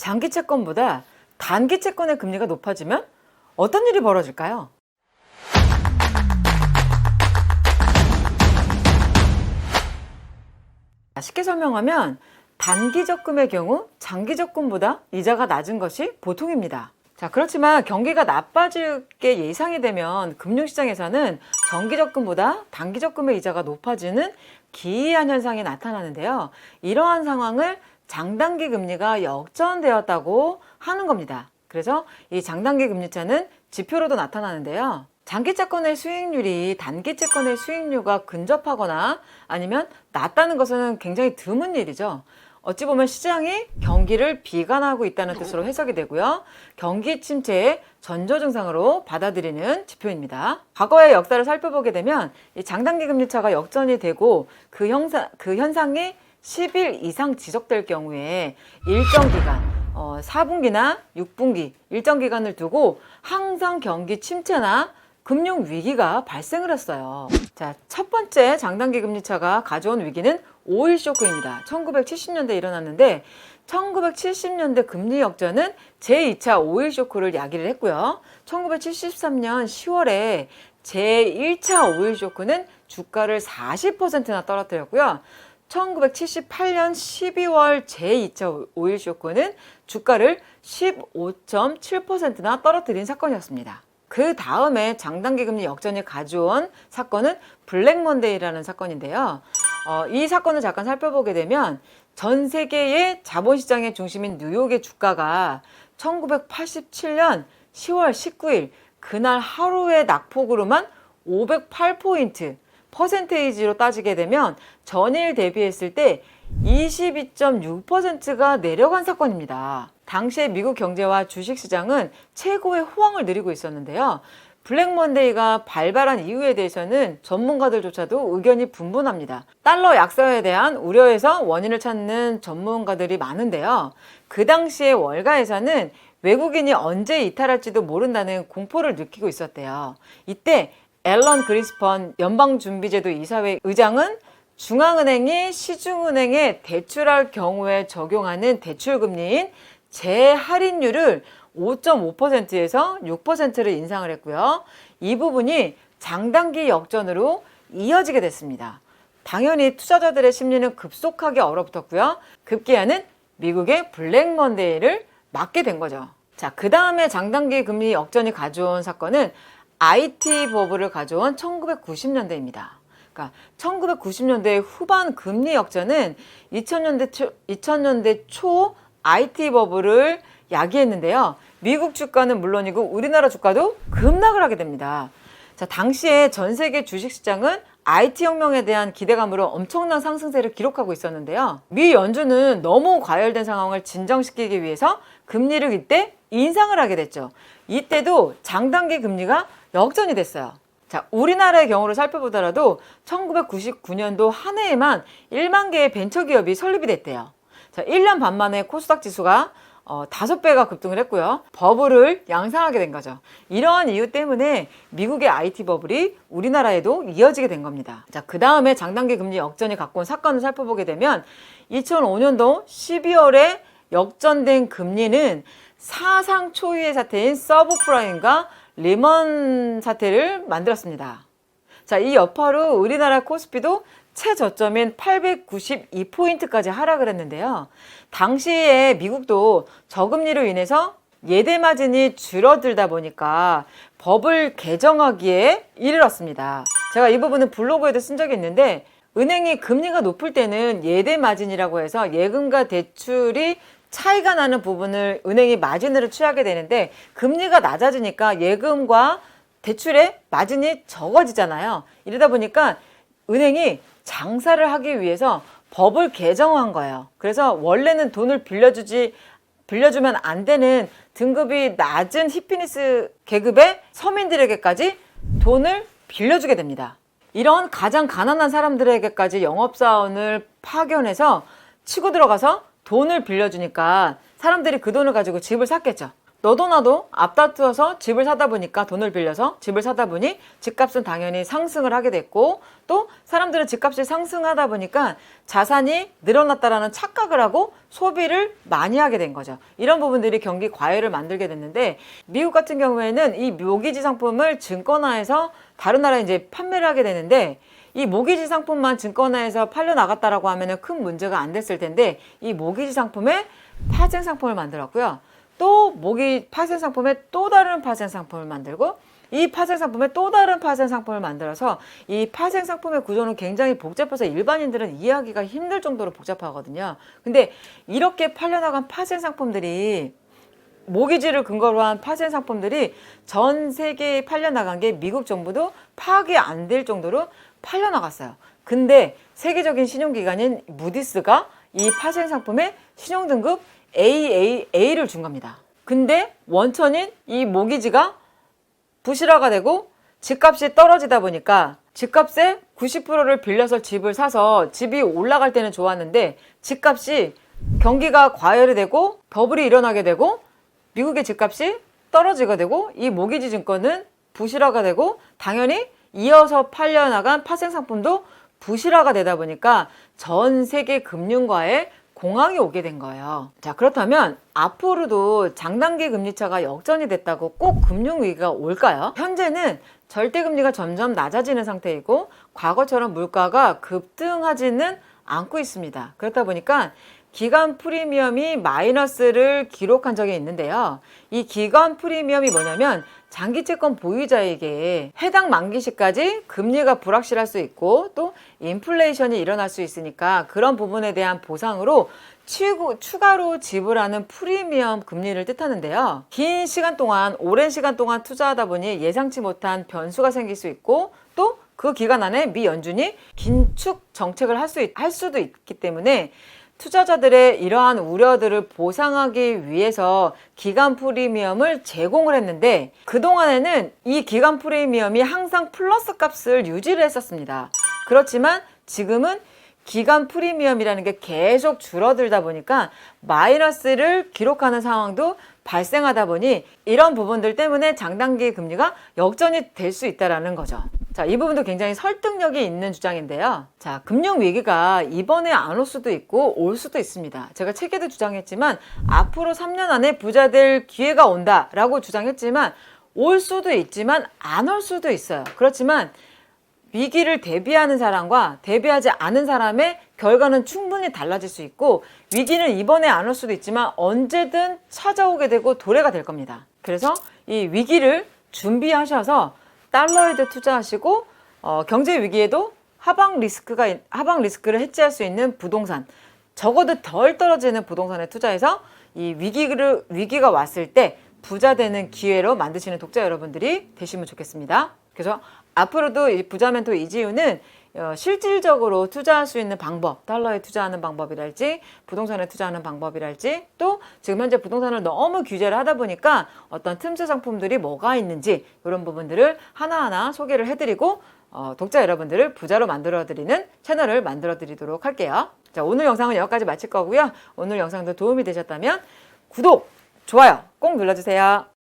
장기 채권보다 단기 채권의 금리가 높아지면 어떤 일이 벌어질까요? 쉽게 설명하면 단기 적금의 경우 장기 적금보다 이자가 낮은 것이 보통입니다. 자, 그렇지만 경기가 나빠질 게 예상이 되면 금융시장에서는 정기 적금보다 단기 적금의 이자가 높아지는 기이한 현상이 나타나는데요. 이러한 상황을 장단기 금리가 역전되었다고 하는 겁니다. 그래서 이 장단기 금리차는 지표로도 나타나는데요. 장기 채권의 수익률이 단기 채권의 수익률과 근접하거나 아니면 낮다는 것은 굉장히 드문 일이죠. 어찌 보면 시장이 경기를 비관하고 있다는 뜻으로 해석이 되고요. 경기 침체의 전조 증상으로 받아들이는 지표입니다. 과거의 역사를 살펴보게 되면 이 장단기 금리차가 역전이 되고 그 현상이 10일 이상 지속될 경우에 일정 기간, 4분기나 6분기 일정 기간을 두고 항상 경기 침체나 금융 위기가 발생을 했어요. 자, 첫 번째 장단기 금리차가 가져온 위기는 오일 쇼크입니다. 1970년대에 일어났는데 1970년대 금리 역전은 제2차 오일 쇼크를 야기를 했고요. 1973년 10월에 제1차 오일 쇼크는 주가를 40%나 떨어뜨렸고요. 1978년 12월 제2차 오일 쇼크는 주가를 15.7%나 떨어뜨린 사건이었습니다. 그 다음에 장단기 금리 역전이 가져온 사건은 블랙 먼데이라는 사건인데요. 이 사건을 잠깐 살펴보게 되면 전 세계의 자본시장의 중심인 뉴욕의 주가가 1987년 10월 19일 그날 하루의 낙폭으로만 508포인트 퍼센테이지로 따지게 되면 전일 대비했을 때 22.6%가 내려간 사건입니다. 당시에 미국 경제와 주식시장은 최고의 호황을 누리고 있었는데요. 블랙 먼데이가 발발한 이유에 대해서는 전문가들조차도 의견이 분분합니다. 달러 약세에 대한 우려에서 원인을 찾는 전문가들이 많은데요. 그 당시에 월가에서는 외국인이 언제 이탈할지도 모른다는 공포를 느끼고 있었대요. 이때 앨런 그린스펀 연방준비제도 이사회 의장은 중앙은행이 시중은행에 대출할 경우에 적용하는 대출금리인 재할인율을 5.5%에서 6%를 인상을 했고요. 이 부분이 장단기 역전으로 이어지게 됐습니다. 당연히 투자자들의 심리는 급속하게 얼어붙었고요. 급기야는 미국의 블랙 먼데이를 맞게 된 거죠. 자, 그 다음에 장단기 금리 역전이 가져온 사건은 IT 버블을 가져온 1990년대입니다. 그러니까 1990년대 후반 금리 역전은 2000년대 초 IT 버블을 야기했는데요. 미국 주가는 물론이고 우리나라 주가도 급락을 하게 됩니다. 자, 당시에 전 세계 주식시장은 IT 혁명에 대한 기대감으로 엄청난 상승세를 기록하고 있었는데요. 미 연준은 너무 과열된 상황을 진정시키기 위해서 금리를 이때 인상을 하게 됐죠. 이때도 장단기 금리가 역전이 됐어요. 자, 우리나라의 경우를 살펴보더라도 1999년도 한 해에만 1만 개의 벤처기업이 설립이 됐대요. 자, 1년 반 만에 코스닥 지수가 5배가 급등을 했고요. 버블을 양상하게 된 거죠. 이러한 이유 때문에 미국의 IT 버블이 우리나라에도 이어지게 된 겁니다. 자, 그 다음에 장단기 금리 역전이 갖고 온 사건을 살펴보게 되면 2005년도 12월에 역전된 금리는 사상 초유의 사태인 서브프라임과 리먼 사태를 만들었습니다. 자, 이 여파로 우리나라 코스피도 최저점인 892포인트까지 하락을 했는데요. 당시에 미국도 저금리로 인해서 예대 마진이 줄어들다 보니까 법을 개정하기에 이르렀습니다. 제가 이 부분은 블로그에도 쓴 적이 있는데 은행이 금리가 높을 때는 예대 마진이라고 해서 예금과 대출이 차이가 나는 부분을 은행이 마진으로 취하게 되는데 금리가 낮아지니까 예금과 대출의 마진이 적어지잖아요. 이러다 보니까 은행이 장사를 하기 위해서 법을 개정한 거예요. 그래서 원래는 돈을 빌려주면 안 되는 등급이 낮은 히피니스 계급의 서민들에게까지 돈을 빌려주게 됩니다. 이런 가장 가난한 사람들에게까지 영업사원을 파견해서 치고 들어가서 돈을 빌려주니까 사람들이 그 돈을 가지고 집을 샀겠죠. 너도 나도 앞다투어서 집을 사다 보니까 돈을 빌려서 집을 사다 보니 집값은 당연히 상승을 하게 됐고 또 사람들은 집값이 상승하다 보니까 자산이 늘어났다라는 착각을 하고 소비를 많이 하게 된 거죠. 이런 부분들이 경기 과열을 만들게 됐는데 미국 같은 경우에는 이 모기지 상품을 증권화해서 다른 나라에 이제 판매를 하게 되는데 이 모기지 상품만 증권화해서 팔려 나갔다라고 하면은 큰 문제가 안 됐을 텐데 이 모기지 상품에 파생 상품을 만들었고요. 또 파생 상품에 또 다른 파생 상품을 만들고 이 파생 상품에 또 다른 파생 상품을 만들어서 이 파생 상품의 구조는 굉장히 복잡해서 일반인들은 이해하기가 힘들 정도로 복잡하거든요. 근데 이렇게 팔려나간 파생 상품들이 모기지를 근거로 한 파생 상품들이 전 세계에 팔려나간 게 미국 정부도 파악이 안 될 정도로 팔려나갔어요. 근데 세계적인 신용기관인 무디스가 이 파생 상품에 신용등급 AAA를 준 겁니다. 근데 원천인 이 모기지가 부실화가 되고 집값이 떨어지다 보니까 집값의 90%를 빌려서 집을 사서 집이 올라갈 때는 좋았는데 집값이 경기가 과열이 되고 버블이 일어나게 되고 미국의 집값이 떨어지게 되고 이 모기지 증권은 부실화가 되고 당연히 이어서 팔려나간 파생상품도 부실화가 되다 보니까 전 세계 금융과에 공황이 오게 된 거예요. 자, 그렇다면 앞으로도 장단기 금리차가 역전이 됐다고 꼭 금융위기가 올까요? 현재는 절대금리가 점점 낮아지는 상태이고 과거처럼 물가가 급등하지는 않고 있습니다. 그렇다 보니까 기간 프리미엄이 마이너스를 기록한 적이 있는데요. 이 기간 프리미엄이 뭐냐면 장기 채권 보유자에게 해당 만기 시까지 금리가 불확실할 수 있고 또 인플레이션이 일어날 수 있으니까 그런 부분에 대한 보상으로 추가로 지불하는 프리미엄 금리를 뜻하는데요. 긴 시간 동안, 오랜 시간 동안 투자하다 보니 예상치 못한 변수가 생길 수 있고 또 그 기간 안에 미 연준이 긴축 정책을 할 수도 있기 때문에 투자자들의 이러한 우려들을 보상하기 위해서 기간 프리미엄을 제공을 했는데 그동안에는 이 기간 프리미엄이 항상 플러스 값을 유지를 했었습니다. 그렇지만 지금은 기간 프리미엄이라는 게 계속 줄어들다 보니까 마이너스를 기록하는 상황도 발생하다 보니 이런 부분들 때문에 장단기 금리가 역전이 될 수 있다는 거죠. 자, 이 부분도 굉장히 설득력이 있는 주장인데요. 자, 금융위기가 이번에 안 올 수도 있고 올 수도 있습니다. 제가 책에도 주장했지만 앞으로 3년 안에 부자 될 기회가 온다라고 주장했지만 올 수도 있지만 안 올 수도 있어요. 그렇지만 위기를 대비하는 사람과 대비하지 않은 사람의 결과는 충분히 달라질 수 있고 위기는 이번에 안 올 수도 있지만 언제든 찾아오게 되고 도래가 될 겁니다. 그래서 이 위기를 준비하셔서 달러에도 투자하시고 경제 위기에도 하방 리스크를 해지할 수 있는 부동산, 적어도 덜 떨어지는 부동산에 투자해서 이 위기가 왔을 때 부자 되는 기회로 만드시는 독자 여러분들이 되시면 좋겠습니다. 그래서 앞으로도 이 부자 멘토 이지우는 실질적으로 투자할 수 있는 방법, 달러에 투자하는 방법이랄지 부동산에 투자하는 방법이랄지 또 지금 현재 부동산을 너무 규제를 하다 보니까 어떤 틈새 상품들이 뭐가 있는지 이런 부분들을 하나하나 소개를 해드리고 독자 여러분들을 부자로 만들어드리는 채널을 만들어드리도록 할게요. 자, 오늘 영상은 여기까지 마칠 거고요. 오늘 영상도 도움이 되셨다면 구독, 좋아요 꼭 눌러주세요.